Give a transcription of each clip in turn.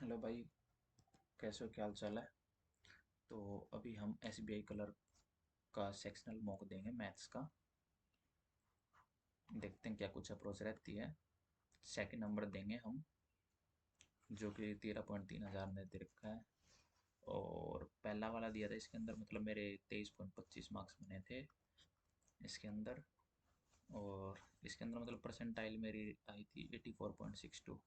Hello भाई। कैसे हो, क्या हाल चाल है? तो अभी हम एसबीआई कलर का सेक्शनल मॉक देंगे मैथ्स का। देखते हैं क्या कुछ अप्रोच रहती है। सेकंड नंबर देंगे हम, जो कि 13,300 ने दे रखा है। और पहला वाला दिया था इसके अंदर, मतलब मेरे 23.25 मार्क्स बने थे इसके अंदर। और इसके अंदर मतलब परसेंटाइल मेरी आई थी 84.62।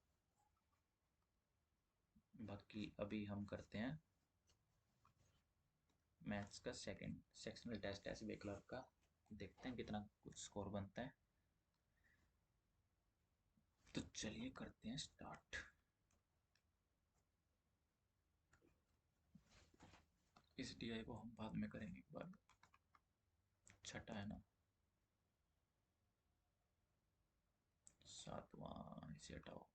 बाकी अभी हम करते हैं मैथ्स का second sectional test SBI clerk का। देखते हैं कितना कुछ स्कोर बनता है। तो चलिए करते हैं स्टार्ट। इस डीआई को हम बाद में करेंगे एक बार। छठा है ना, सातवां इसे हटाओ।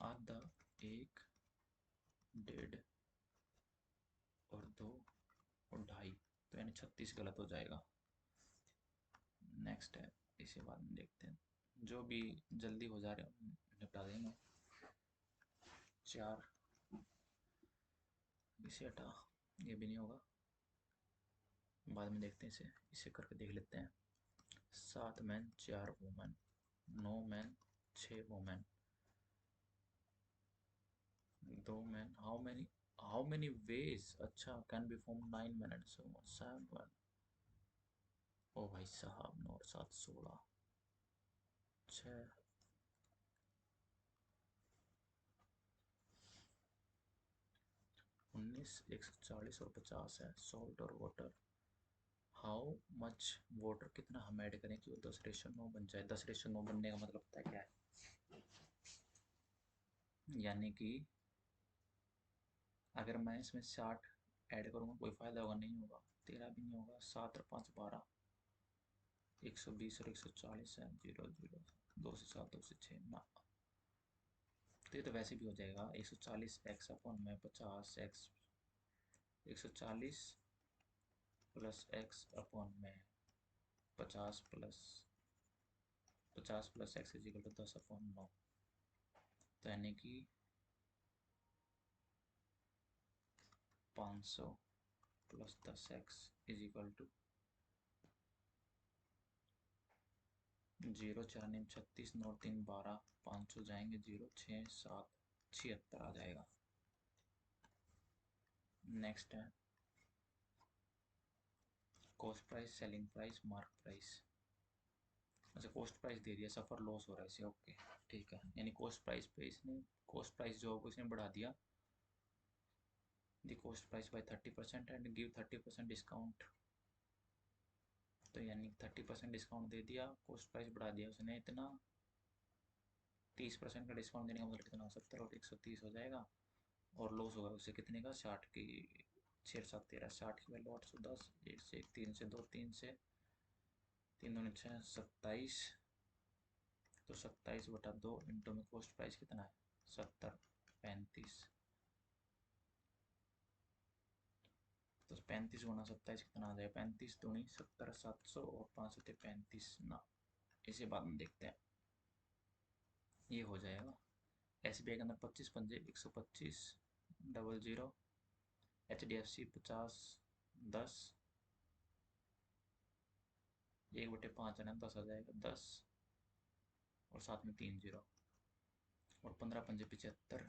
आधा, एक, डेढ़ और दो और ढाई, तो यानी 36 गलत हो जाएगा। नेक्स्ट है, इसे बाद में देखते हैं। जो भी जल्दी हो जा रहे हैं निपटा देंगे। चार, इसे हटा, ये भी नहीं होगा, बाद में देखते हैं। इसे इसे करके देख लेते हैं। 7 man 4 women, 9 man 6 women, 2 man. How many ways, अच्छा, can be form 9 man and so 7। ओ भाई साहब, 9 और 7 16, 6, 19, 140 और 50 है। सॉल्ट और वाटर, हाउ मच वाटर, कितना हम ऐड करें कि वो 10:9 बन जाए। 10:9 बनने का मतलब पता है क्या है? यानी कि अगर मैं इसमें 60 ऐड करूँगा कोई फ़ायदा होगा? नहीं होगा। 13 भी नहीं होगा। 7 और 5 12, 120 और 140 है। 0 0, 2 से 7 2 से 6 ना। तो ये तो वैसे भी हो जाएगा। 140 x/में 50 x, 140 प्लस x/में 50 plus 50 plus x is equal to 10/9। तो यानी कि 500 plus 10x is equal to 0 4 9 36, 9 3 12, 500 जाएंगे 0 6 7 76 आ जाएगा। नेक्स्ट है cost price, selling price, mark price. अच्छा, कॉस्ट प्राइस दे दिया, सफ़र लॉस हो रहा है इसे। ओके, ठीक है। यानी कॉस्ट प्राइस पे इसने, कॉस्ट प्राइस जो होगा इसने बढ़ा दिया। The cost price by 30% and give 30% discount. तो यानी 30% डिस्काउंट दे दिया, कॉस्ट प्राइस बढ़ा दिया उसने इतना। 30% का डिस्काउंट देने का मतलब कितना? 70 और 130 हो जाएगा। और लॉस होगा उससे कितने का? 60 की। 6 7 13, 60 की वैल्यू 810। 1 से 1, 3 से 2, 3 से 3 दूनी 6, 27। तो 27/2 इंटू में कॉस्ट प्राइस कितना है? 70, 35। तो 35 × 27 कितना आ जाएगा? 35 दूनी 70, 700 और 5 35 ना। इसे बाद में देखते हैं। ये हो जाएगा। एस बी आई के अंदर 25 पंजे 125, 00। HDFC 50 10, 1/5 है ना, 10 आ जाएगा। 10 और साथ में 3 0। और 15 पंजे 75,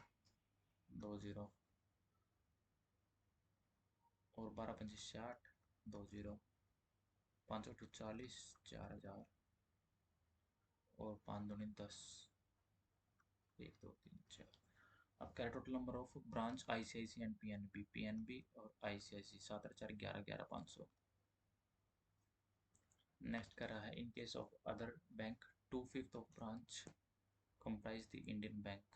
2 0। और 12 पंजे 60, 2 0। 5 8 40, 4000। और 5 दूनी 10, 1 2 3 4। अब क्या total number of branch ICICI and PNB, PNB और ICICI 7 और 4 11 11 500। नेक्स्ट कर रहा है, in case of other bank 2/5 of branch comprise the Indian bank.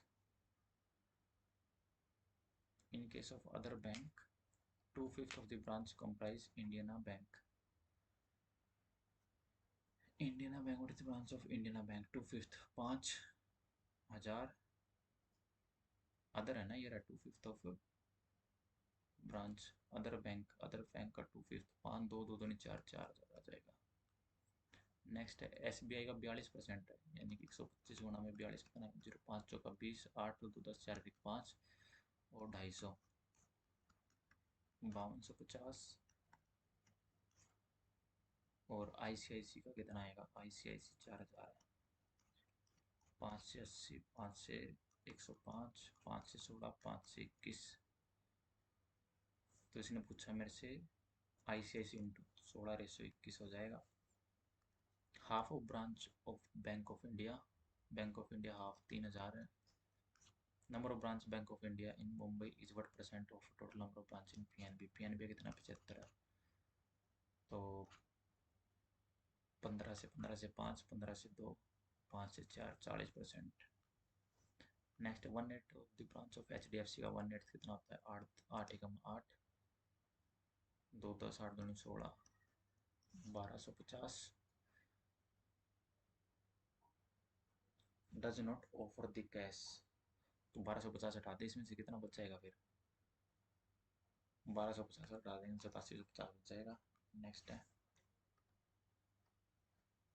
In case of other bank, 2/5 of the branch comprise Indiana Bank. Indiana Bank, what is the branch of Indiana Bank? 2/5, 5,000। Other है ना ये रहा, 2/5 of branch. Other bank का 2/5, 5 2 2 2 4 4 आ जाएगा। Next है SBI का 42% है, यानी कि 125 गुना में 42 कितना है, 0, 5 चौका 20, 8 2 10 4 1 5 और 250, 5250। और ICICI का कितना आएगा, ICICI 4000 है, 5 से 80, 5 से 105, 5 से 16, 5 से 21। तो इसने पूछा मेरे से ICICI इंटू 16/21 हो जाएगा। Half of branch of bank of India, bank of India half 3000 है। Number of branch bank of India in Mumbai is what percent of total number of branch in PNB, PNB कितना 75 है, तो 15 से 5, 15 से 2, 5 से 4, 40%। Next 1/8 of the branch of HDFC का 1/8 कितना होता है, 8, 8 × 8, 2 10 8 2 16, 1250। Does not offer the cash, तो 1250 हटा दे, इसमें से कितना बच जाएगा फिर, 1250 हटा देंगे 8750 बच जाएगा। नेक्स्ट है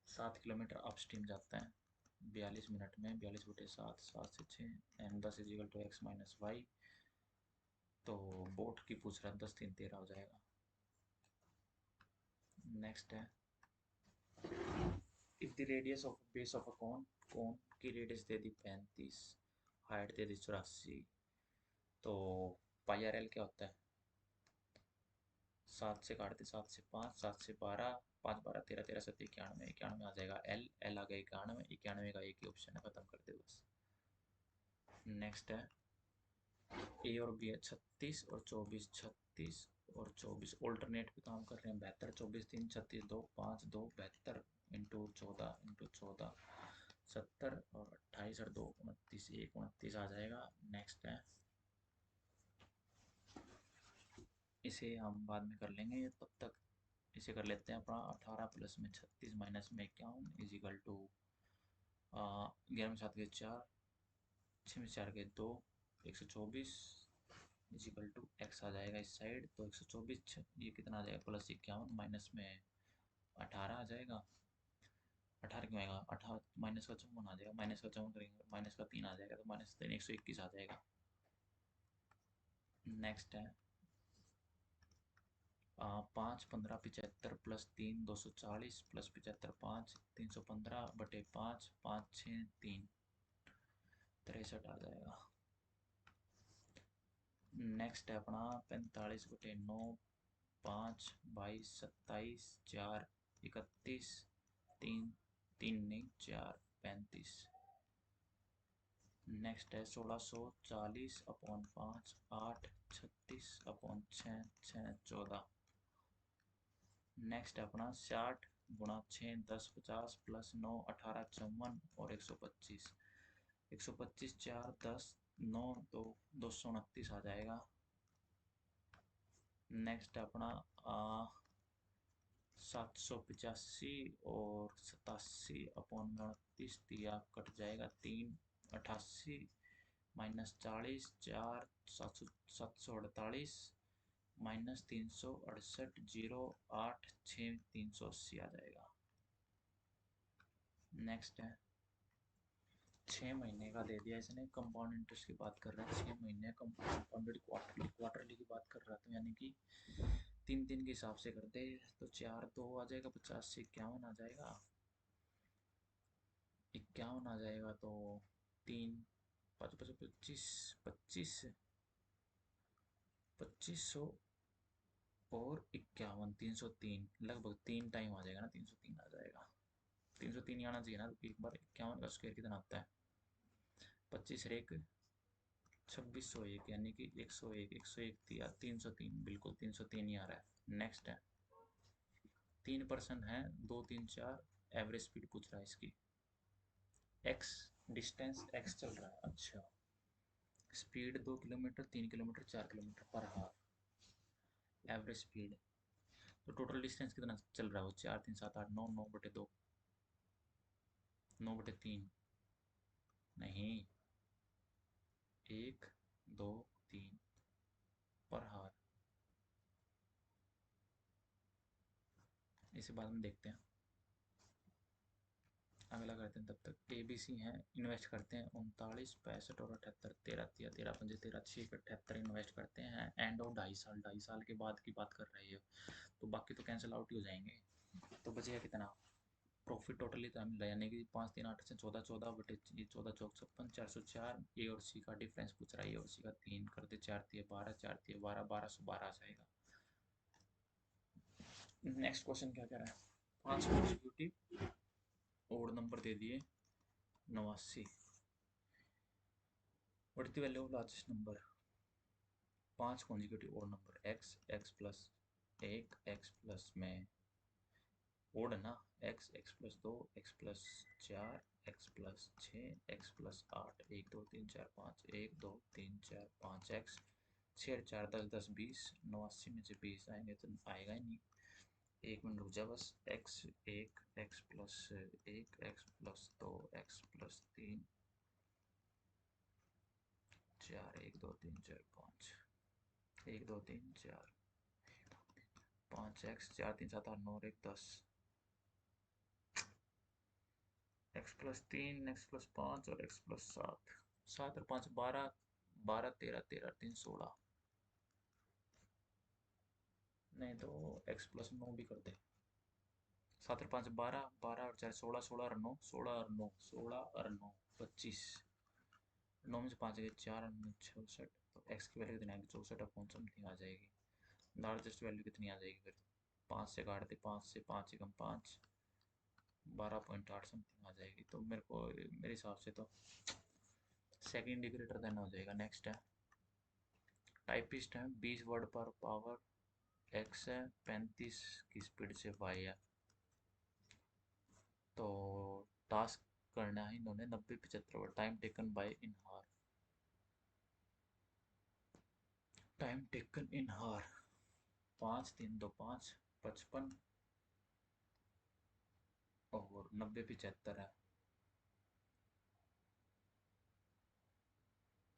7 किलोमीटर अपस्ट्रीम जाता है 42 मिनट में, 42/7, 7 से 6 and 10 is equal to x minus y. तो बोट की पूछ रहा है, 10 3 13 हो जाएगा। नेक्स्ट है if the radius of base of a cone, cone की रेडियस दे दी 35, हाइट दे दी 84, तो पाई आर एल क्या होता है, 7 से काटते 7 से 5, 7 से 12, 5 12 13 13 7 91, 91 आ जाएगा एल, एल आ गया 91, 91 का एक ही ऑप्शन है, खत्म कर दे बस। नेक्स्ट है ए और बी है 36 और 24, 36 और 24 ऑल्टरनेट पे काम कर रहे हैं, 72 24 3 36 2 5 2 72 इंटू 14 70 और 28 और 2 29, 1 29 आ जाएगा। नेक्स्ट है इसे हम बाद में कर लेंगे, तब तक इसे कर लेते हैं अपना 18 प्लस में 36 माइनस में 51 इज इक्वल टू 11 में 7 के 4, 6 में 4 के 2, 124 इज इक्वल टू एक्स आ जाएगा इस साइड, तो 124 ये कितना आ जाएगा, प्लस 51 माइनस में 18 आ जाएगा। 18 क्यों आएगा, 18 माइनस का 54 आ जाएगा, माइनस का 54 करेंगे माइनस का 3 आ जाएगा, तो -3 121 आ जाएगा। नेक्स्ट है 5 15 75 प्लस 3 240 प्लस 75 5 315/5 5 6 3 63 आ जाएगा। नेक्स्ट है अपना 45/9 5 22 27 4 31 3 3 नहीं 4 35। नेक्स्ट है 1640/5 8 36/6 6 14। नेक्स्ट है अपना 60 × 6 10 50 प्लस 9 18 54 और 125, 125 4 10 9 2 229 आ जाएगा। नेक्स्ट है अपना 785 और 87/29 दिया कट जाएगा, 3 88 -40 4 748 -368 0 8 6 380 आ जाएगा। नेक्स्ट है 6 महीने का दे दिया इसने, कंपाउंड इंटरेस्ट की बात कर रहा है, 6 महीने कंपाउंडेड क्वार्टरली, क्वार्टरली की बात कर रहा था, यानी कि 3 3 के हिसाब से कर दे, तो 4 2 आ जाएगा, 50 से 51 आ जाएगा, 51 आ जाएगा, तो 3 5 5 25 25 2500 और 51 303, लगभग 3 टाइम आ जाएगा ना, 303 आ जाएगा, 303 ही आना चाहिए ना, एक बार 51 का स्क्वायर कितना आता है, 25 और 1 2601, यानी कि 101 101 दिया 303, बिल्कुल 303 ही आ रहा है। नेक्स्ट है 3 पर्सन है 2 3 4, एवरेज स्पीड पूछ रहा है इसकी, एक्स डिस्टेंस एक्स चल रहा है, अच्छा स्पीड 2 किलोमीटर 3 किलोमीटर 4 किलोमीटर पर हावर, एवरेज स्पीड, तो टोटल डिस्टेंस कितना चल रहा है वो, 4 3 7 8 9 9/2, 9/3 नहीं 1 2 3 पर हावर, इसे बाद में देखते हैं। अगला करते हैं, तब तक ए बी सी हैं, इन्वेस्ट करते हैं 39, 65 और 78, 13 13 15 13 78 इन्वेस्ट करते हैं एंड ऑफ 2.5 साल, 2.5 साल के बाद की बात कर रही है, तो बाकी तो कैंसिल आउट ही हो जाएंगे। तो बचेगा कितना प्रॉफिट टोटली, तो हम यानी कि 5 3 8 से 14, 14 बटे 14 14 56, 404। ए और सी का डिफरेंस पूछ रहा है, ए और सी का 3 कर दे, 4 3 12, 4 3 12, 1212 आ जाएगा। नेक्स्ट क्वेश्चन क्या कह रहा है, 5 कॉन्जिक्यूटिव ओड नंबर दे दिए 89, what is the value of largest number. 5 consecutive odd number x, x plus 1, x plus में ओड है ना, x, x plus 2, x plus 4, x plus 6, x plus 8, 1 2 3 4 5, 1 2 3 4 5 x, 6 4 10 10 20, 89 में से 20 आएंगे तो आएगा ही नहीं। एक मिनट रुक जा बस। एक्स एक, x plus 1, x plus 2, x plus 3 4, 1 2 3 4 5, 1 2 3 4 5 x, 4 3 7 8 9 1 10, x plus 3, x plus 5 और एक्स प्लस 7, 7 और 5 12, 12 13 13 3 16, नहीं तो एक्स प्लस 9 भी कर दे। 7 और 5 12, 12 और 4 16, 16 और 9 16 और 9 16 और 9 25, 9 में से 5 गए 4 और 9 66, तो एक्स की वैल्यू कितनी आएगी 64 अपॉन समथिंग आ जाएगी। लार्जेस्ट वैल्यू कितनी आ जाएगी फिर, 5 से काट दे, 5 से 5 एकम 5, 12.8 समथिंग आ जाएगी। तो मेरे को मेरे हिसाब से तो सेकेंड ग्रेटर देन हो जाएगा। नेक्स्ट है टाइपिस्ट है, 20 वर्ड पर पावर एक्स है, 35 की स्पीड से वाई है, तो टास्क करना है इन्होंने 90 75 वर्ड, टाइम टेकन बाय इन हार, टाइम टेकन इन हार 5 3 2 5 55 और 90 75 है।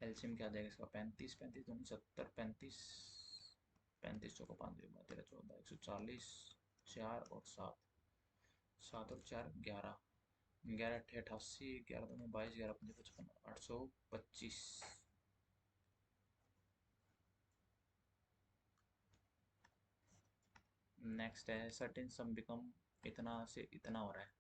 एलसीएम क्या आ जाएगा इसका, 35 35 दोनों 70, 35 35 चौको 5 13 14 140, 4 और 7, 7 और 4 11, 11 अट्ठे 88, 11 दोनों 22, 11 पंजे 55, 825। नेक्स्ट है सर्टेन सम बिकम, इतना से इतना हो रहा है,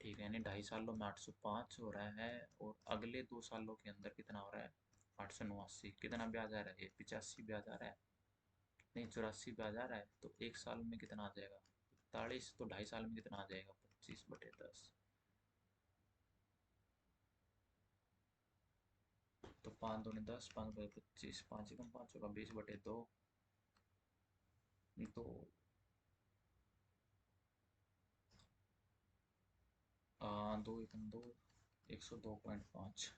ठीक है, यानी 2.5 सालों में 805 हो रहा है, और अगले 2 सालों के अंदर कितना हो रहा है 889। कितना ब्याज आ रहा है, 85 ब्याज आ रहा है, नहीं 84 ब्याज आ रहा है, तो 1 साल में कितना आ जाएगा 41, तो 2.5 साल में कितना आ जाएगा 25/10, तो 5 दूनी 10, 5 बटे 25, 5 एकम 5 होगा 20/2, तो 2 एकम 2, 102.5,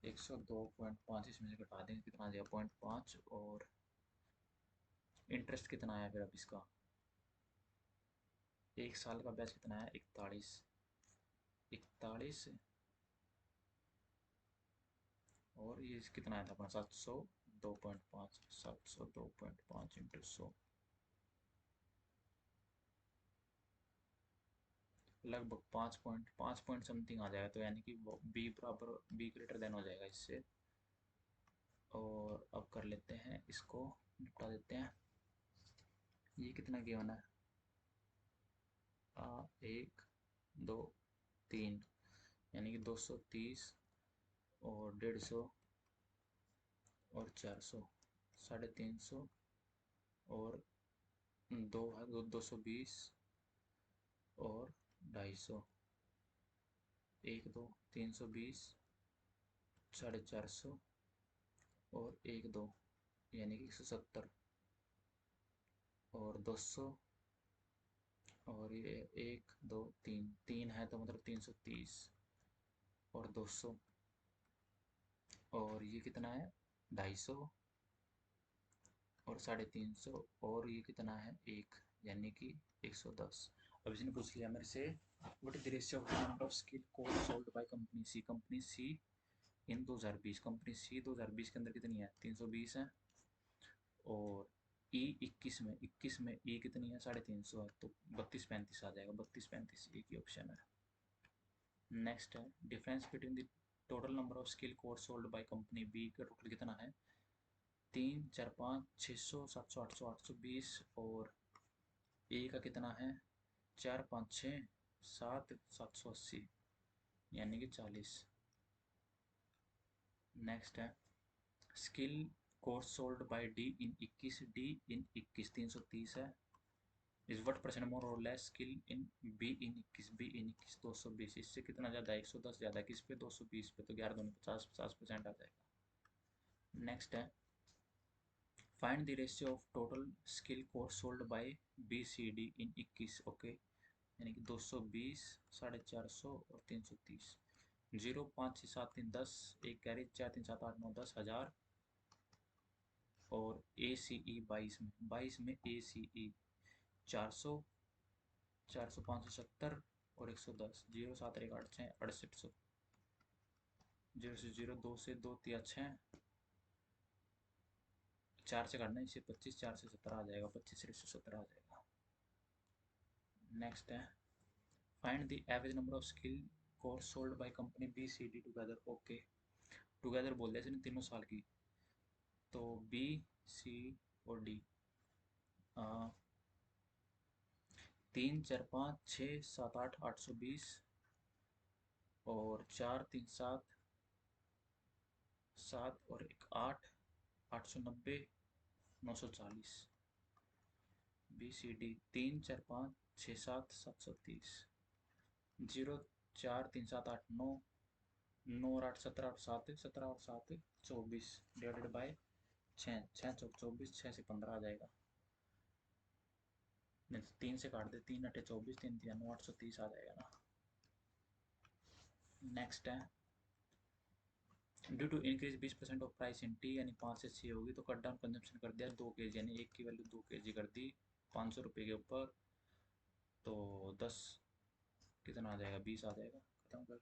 102.5 इसमें से घटा देंगे कितना आ जाएगा 0.5, और इंटरेस्ट कितना आया फिर अब इसका, 1 साल का ब्याज कितना है 41, 41, और ये कितना आया था अपना 702.5, 702.5 इंटू 100, लगभग 5 पॉइंट समथिंग आ जाएगा, तो यानी कि वो बी बराबर, बी ग्रेटर देन हो जाएगा इससे। और अब कर लेते हैं इसको, निपटा देते हैं। ये कितना गिवन है, 1 2 3, यानी कि 230 और 150 और 400, 350 और 2 है 220 और 250, 1 2 320, 450 और 1 2, यानी कि 170 और 200, और ये 1 2 3 3 है तो मतलब 330 और 200, और ये कितना है 250 और 350, और ये कितना है 1, यानी कि 110। अब इसने पूछ लिया मेरे से what is the ratio of number of skill code sold by company C in 2020। Company C 2020 के अंदर कितनी है 320 है, और ई 21 में ई कितनी है 350 है, तो 32 35 आ जाएगा, 32 35 एक ही ऑप्शन है। नेक्स्ट है difference between the total number of skill course sold by company B का टोटल कितना है, 3 4 5 600 700 800 820, और ए का कितना है, 4 5 6 7 780, यानी कि 40। नेक्स्ट है skill course sold by D in 21, D in 21 330 है। इस वट परसेंट मोर और less skill in B in 21, B in 21 220, इससे कितना ज़्यादा, 110 ज़्यादा किस पे, 220 पे, तो 11 दूनी 50, 50% आ जाएगा। नेक्स्ट है find the ratio of total skill course sold by B C D in 21, okay, यानी कि 220, 450 और 330। 0 5 6 7 3 10, एक कैरी, 4 3 7 8 9 10 हज़ार, और ए सी ई 22 में ए सी ई 400, 400 570 और 110। 0 7 1 8 6 6800, 0 से 0 2 से 2 3 6, 4 से काटना, इससे 25, 4 से 17 आ जाएगा, 25 से 17 आ जाएगा। नेक्स्ट है find the average number of skill course sold by company B C D together, okay, together बोल दिया इसने तीनों साल की, तो बी सी और डी 3 4 5 6 7 8 820, और 4 3 7 7 और 1 8 890 940। बी सी डी 3 4 5 6 7 730, 0 4 3 7 8 9, 9 और 8 17 और 7 17 और 7 24, डिवाइडेड बाय 6, 6 चौक 24, 6 से 15 आ जाएगा, नहीं तो 3 से काट दे, 3 8 24, 3 3 9 830 आ जाएगा ना। नेक्स्ट है due to increase 20% of price in T, यानी 5 से 6 होगी, तो कट डाउन कंजम्पशन कर दिया 2 kg, यानी एक की वैल्यू 2 kg कर दी 500 रुपये के ऊपर, तो 10 कितना आ जाएगा, 20 आ जाएगा, खत्म कर।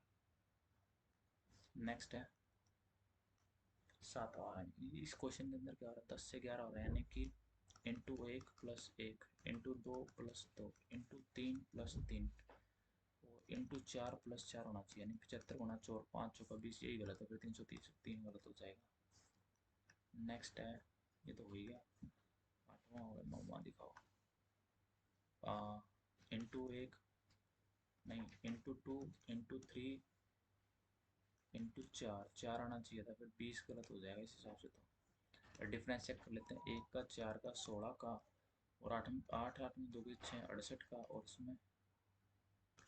नेक्स्ट है 7 आ रहा है, इस क्वेश्चन के अंदर क्या हो रहा है, 10 से 11 हो रहा है, यानी कि into 1 plus 1 into 2 plus 2 into 3 plus 3 और इंटू 4 प्लस 4 होना चाहिए, यानी 75 गुना 4 5 चौका 20, यही गलत है, फिर 330 3 गलत हो जाएगा। नेक्स्ट है, ये तो हो ही गया, 8वां और 9वां दिखाओ, इंटू 1 नहीं, इंटू 2 इंटू 3 इंटू 4, 4 आना चाहिए था, फिर 20 गलत हो जाएगा इस हिसाब से, तो डिफरेंस चेक कर लेते हैं, 1 का 4 का 16 का, और 8 8 8 में 2 की 6 68 का, और इसमें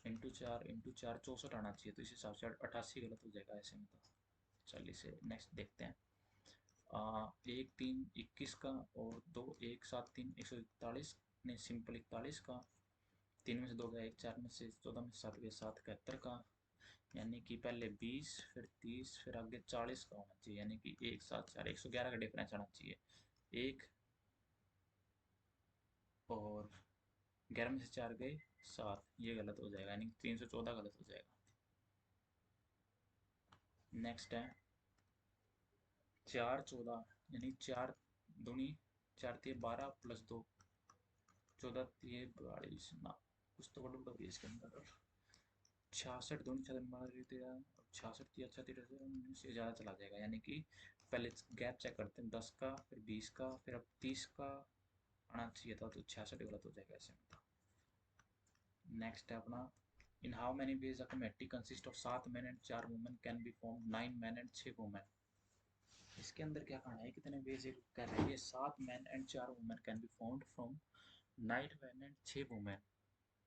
इंटू चार 64 आना चाहिए, तो इस हिसाब से 88 गलत हो जाएगा ऐसे में, तो चलिए से नेक्स्ट देखते हैं। 1 3 21 का, और 2 1 7 3 141, नहीं सिंपल 41 का, 3 में से 2 गया 1, 4 में से 14 में से 7 गया 7 71 का, यानी कि पहले 20 फिर 30 फिर आगे 40 का होना चाहिए, यानी कि 1 7 4 111 का डिफरेंस आना चाहिए, एक, और 11 में से 4 गए 7, ये गलत हो जाएगा, यानी 314 गलत हो जाएगा। नेक्स्ट है 4 14, यानी 4 दूनी 4 3 12 प्लस 2 14 3 42 ना, कुछ तो गड़बड़ होगी इसके अंदर। 66 दूनी 6 13, 66 3 अच्छा 13 से ज़्यादा चला जाएगा, यानी कि पहले गैप चेक करते हैं 10 का फिर 20 का फिर अब 30 का आना चाहिए था, तो 66 गलत हो जाएगा ऐसे में था। नेक्स्ट है अपना in how many ways a committee consist of 7 man and 4 women can be form 9 man and 6 women, इसके अंदर क्या कहना है, कितने वेज कर रही है, 7 man and 4 women can be formed from 9 man and 6 women,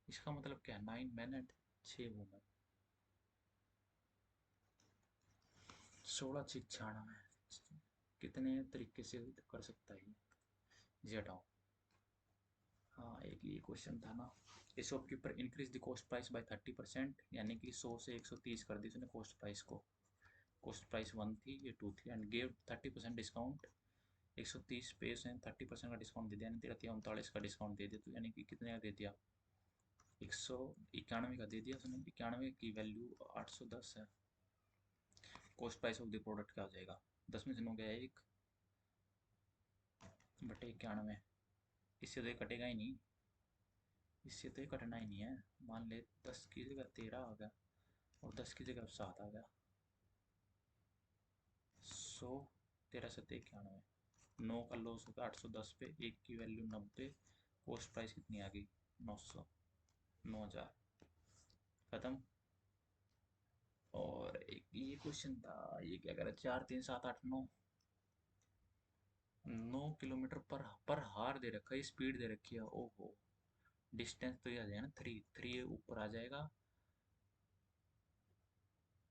इसका मतलब क्या है, 9 मैन एंड 6 वुमेन, 16 6 96, कितने तरीके से कर सकता है ये हटाओ। हाँ एक ये क्वेश्चन था ना, ए shopkeeper increase the cost price by 30%, यानी कि 100 से 130 कर दी उसने कॉस्ट प्राइस को, कॉस्ट प्राइस 1 थी ये 2 थी, एंड गेव 30% डिस्काउंट, 130 पे से 30% का डिस्काउंट दे दिया, यानी 39 का डिस्काउंट दे दिया, तो यानी कि कितने का दे दिया, 191 का दे दिया उसने, 91 की वैल्यू 810 है, cost price of the product क्या हो जाएगा, 10 में से 9 गया 1 बटे 91, इससे तो ये कटेगा ही नहीं, इससे तो ये कटना ही नहीं है, मान ले 10 की जगह 13 आ गया, और 10 की जगह अब 7 आ गया। 100, 13 7 91, 9 का लॉस होगा 810 पे, 1 की वैल्यू 90, कॉस्ट प्राइस कितनी आ गई 900, 9000, खत्म। और एक ये क्वेश्चन था, ये क्या कह रहा है, 4 3 7 8 9, 9 किलोमीटर पर हार दे रखा है, स्पीड दे रखी है। ओहो, डिस्टेंस तो ये आ जाएगा ना, 3 3 ऊपर आ जाएगा,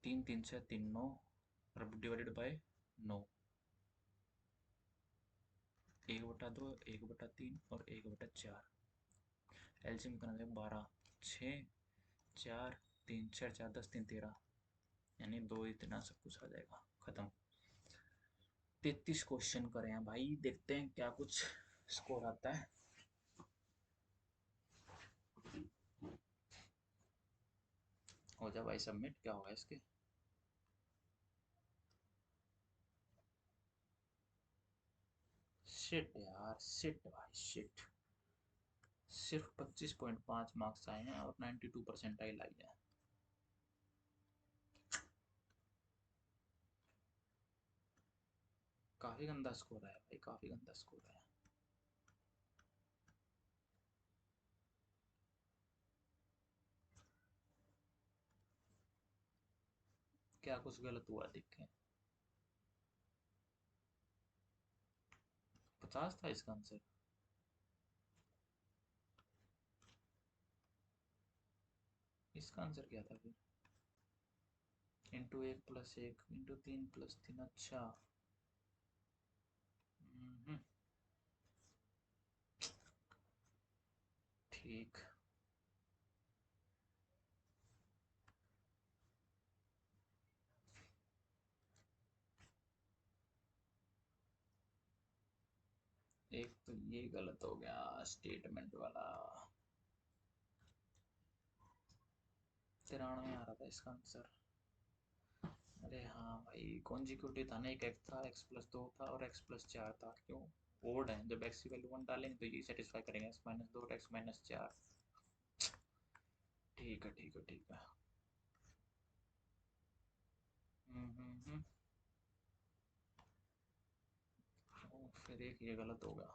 3 3 6 3 9, और डिवाइडेड बाय 9, 1/2, 1/3 और 1/4, एलसीएम करना है 12, 6 4 3 6 4 10 3 13, यानी 2 इतना सब कुछ आ जाएगा, खत्म। 33 क्वेश्चन करे हैं भाई, देखते हैं क्या कुछ स्कोर आता है। हो जा भाई सबमिट, क्या होगा इसके। शिट यार, शिट भाई शिट, सिर्फ 25.5 मार्क्स आए हैं और 92% आई है। काफी गंदा स्कोर है भाई, काफी गंदा स्कोर है। क्या कुछ गलत हुआ दिखे। 50 था इसका आंसर। इसका आंसर क्या था फिर, × 1 + 1 × 3 + 3, अच्छा। हम्म, ठीक। एक तो ये गलत हो गया स्टेटमेंट वाला। 93 आ रहा था इसका आंसर। अरे हाँ भाई, कॉन्जिक्यूटिव था ना, एक एक्स था, x+2 था और x+4 था। क्यों ओड है, जब x की वैल्यू 1 डालेंगे तो ये सेटिस्फाई करेंगे, x-2 और x-4। ठीक है ठीक है ठीक है। हम्म। फिर एक ये गलत होगा।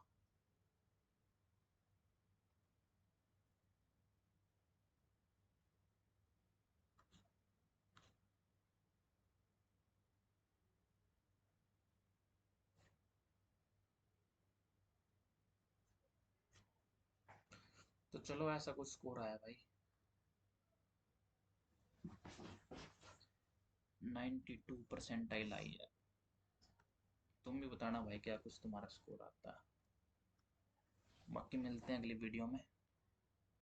तो चलो ऐसा कुछ स्कोर आया भाई, 92% आई है। तुम भी बताना भाई क्या कुछ तुम्हारा स्कोर आता है। बाकी मिलते हैं अगली वीडियो में।